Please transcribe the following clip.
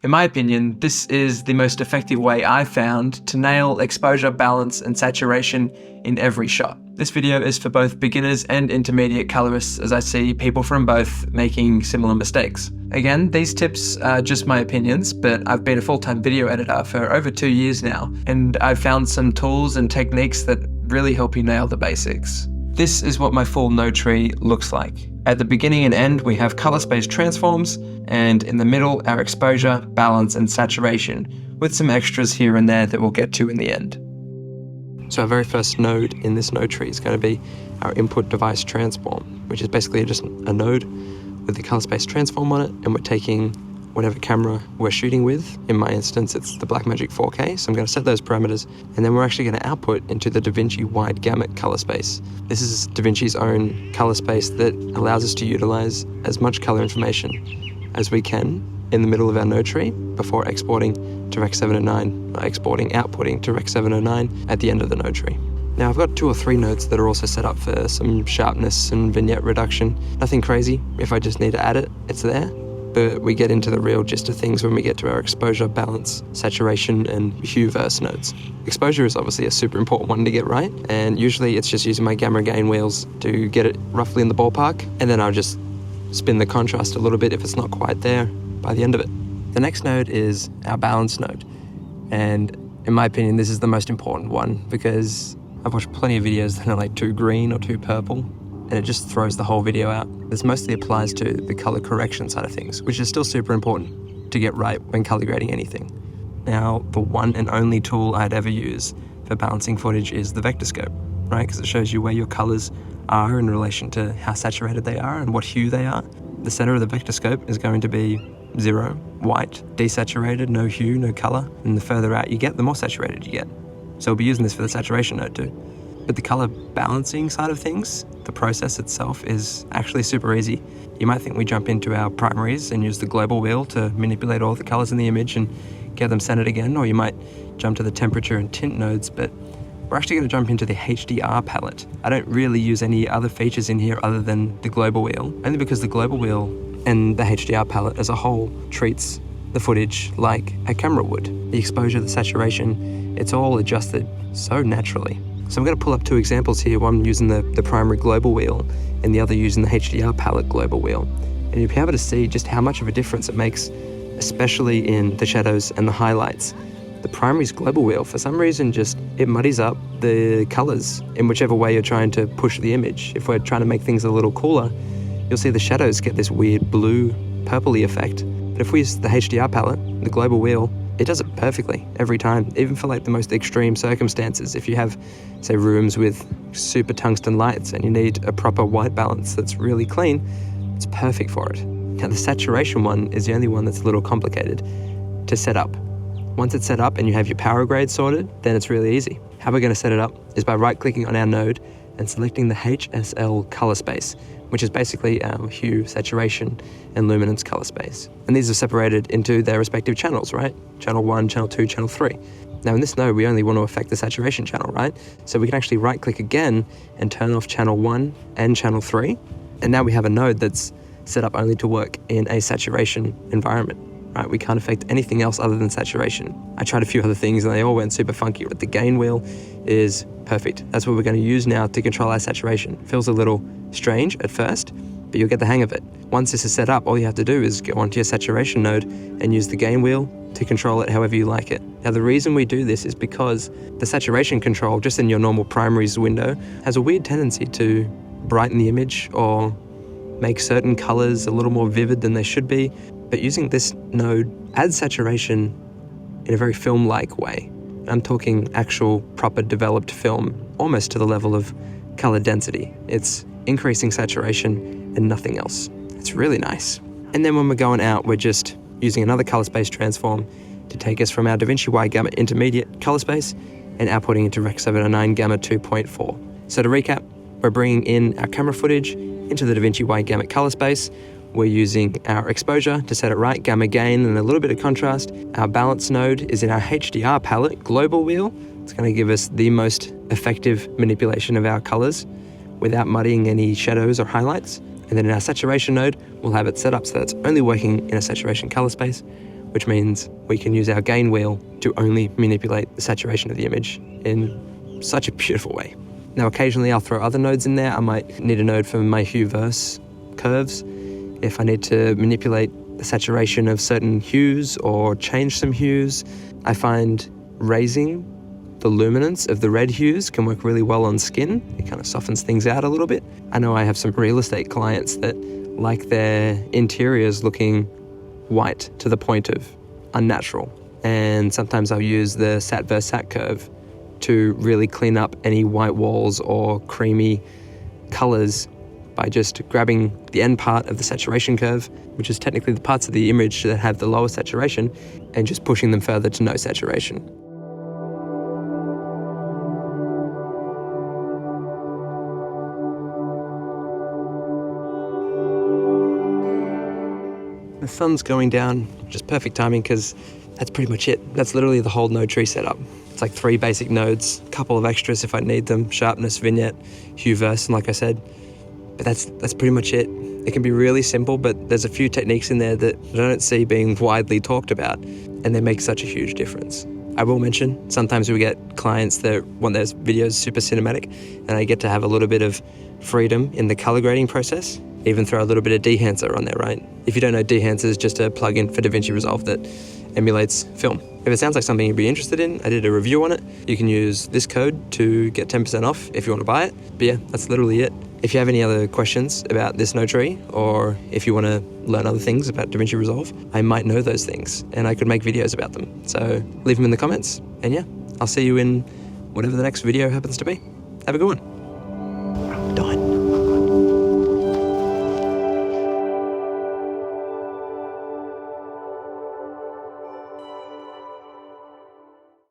In my opinion, this is the most effective way I've found to nail exposure, balance, and saturation in every shot. This video is for both beginners and intermediate colorists, as I see people from both making similar mistakes. Again, these tips are just my opinions, but I've been a full-time video editor for over 2 years now, and I've found some tools and techniques that really help you nail the basics. This is what my full node tree looks like. At the beginning and end, we have color space transforms, and in the middle, our exposure, balance, and saturation, with some extras here and there that we'll get to in the end. So our very first node in this node tree is going to be our input device transform, which is basically just a node with the color space transform on it, and we're taking whatever camera we're shooting with. In my instance, it's the Blackmagic 4K, so I'm going to set those parameters, and then we're actually going to output into the Davinci wide gamut color space. This is Davinci's own color space that allows us to utilize as much color information as we can in the middle of our node tree before exporting to Rec. 709, outputting to Rec. 709 at the end of the node tree. Now I've got 2 or 3 nodes that are also set up for some sharpness and vignette reduction. Nothing crazy. If I just need to add it, it's there. But we get into the real gist of things when we get to our exposure, balance, saturation, and hue verse nodes. Exposure is obviously a super important one to get right, and usually it's just using my gamma gain wheels to get it roughly in the ballpark, and then I'll just spin the contrast a little bit if it's not quite there by the end of it. The next node is our balance node, and in my opinion, this is the most important one because I've watched plenty of videos that are like too green or too purple, and it just throws the whole video out. This mostly applies to the color correction side of things, which is still super important to get right when color grading anything. Now, the one and only tool I'd ever use for balancing footage is the vector scope, right? Because it shows you where your colors are in relation to how saturated they are and what hue they are. The center of the vector scope is going to be 0, white, desaturated, no hue, no color. And the further out you get, the more saturated you get. So we'll be using this for the saturation node too. But the color balancing side of things, the process itself is actually super easy. You might think we jump into our primaries and use the global wheel to manipulate all the colors in the image and get them centered again, or you might jump to the temperature and tint nodes, but we're actually going to jump into the HDR palette. I don't really use any other features in here other than the global wheel, only because the global wheel and the HDR palette as a whole treats the footage like a camera would. The exposure, the saturation, it's all adjusted so naturally. So I'm going to pull up 2 examples here, one using the primary global wheel and the other using the HDR palette global wheel. And you'll be able to see just how much of a difference it makes, especially in the shadows and the highlights. The primary's global wheel, for some reason, it muddies up the colors in whichever way you're trying to push the image. If we're trying to make things a little cooler, you'll see the shadows get this weird blue, purpley effect. But if we use the HDR palette, the global wheel, it does it perfectly every time, even for like the most extreme circumstances. If you have, say, rooms with super tungsten lights and you need a proper white balance that's really clean, it's perfect for it. Now the saturation one is the only one that's a little complicated to set up. Once it's set up and you have your Powergrade sorted, then it's really easy. How we're going to set it up is by right-clicking on our node and selecting the HSL color space, which is basically our hue, saturation, and luminance color space. And these are separated into their respective channels, right? Channel 1, channel 2, channel 3. Now in this node, we only want to affect the saturation channel, right? So we can actually right-click again and turn off channel 1 and channel 3. And now we have a node that's set up only to work in a saturation environment, right? We can't affect anything else other than saturation. I tried a few other things and they all went super funky, but the gain wheel is perfect. That's what we're going to use now to control our saturation. Feels a little strange at first, but you'll get the hang of it. Once this is set up, all you have to do is go onto your saturation node and use the gain wheel to control it however you like it. Now the reason we do this is because the saturation control just in your normal primaries window has a weird tendency to brighten the image or make certain colors a little more vivid than they should be. But using this node adds saturation in a very film-like way. I'm talking actual proper developed film, almost to the level of color density. It's increasing saturation and nothing else. It's really nice. And then when we're going out, we're just using another color space transform to take us from our Davinci wide gamut intermediate color space and outputting into Rec. 709 gamma 2.4. So to recap, we're bringing in our camera footage into the Davinci wide gamut color space. We're using our exposure to set it right, gamma gain, and a little bit of contrast. Our balance node is in our HDR palette global wheel. It's going to give us the most effective manipulation of our colors without muddying any shadows or highlights. And then in our saturation node, we'll have it set up so that it's only working in a saturation color space. which means we can use our gain wheel to only manipulate the saturation of the image in such a beautiful way. Now, occasionally I'll throw other nodes in there. I might need a node for my Hue VS Curves if I need to manipulate the saturation of certain hues or change some hues. I find raising the luminance of the red hues can work really well on skin. It kind of softens things out a little bit. I know I have some real estate clients that like their interiors looking white to the point of unnatural. And sometimes I'll use the sat vs sat curve to really clean up any white walls or creamy colors by just grabbing the end part of the saturation curve, which is technically the parts of the image that have the lowest saturation, and just pushing them further to no saturation. The sun's going down, which is perfect timing because that's pretty much it. That's literally the whole node tree setup. It's like 3 basic nodes, a couple of extras if I need them, sharpness, vignette, Hue VS, and like I said, but that's pretty much it. It can be really simple, but there's a few techniques in there that I don't see being widely talked about, and they make such a huge difference. I will mention, sometimes we get clients that want their videos super cinematic, and I get to have a little bit of freedom in the color grading process, even throw a little bit of Dehancer on there, right? If you don't know, Dehancer is just a plugin for Davinci Resolve that emulates film. If it sounds like something you'd be interested in, I did a review on it. You can use this code to get 10% off if you want to buy it. But yeah, that's literally it. If you have any other questions about this node tree, or if you want to learn other things about Davinci Resolve, I might know those things and I could make videos about them. So leave them in the comments. And yeah, I'll see you in whatever the next video happens to be. Have a good one.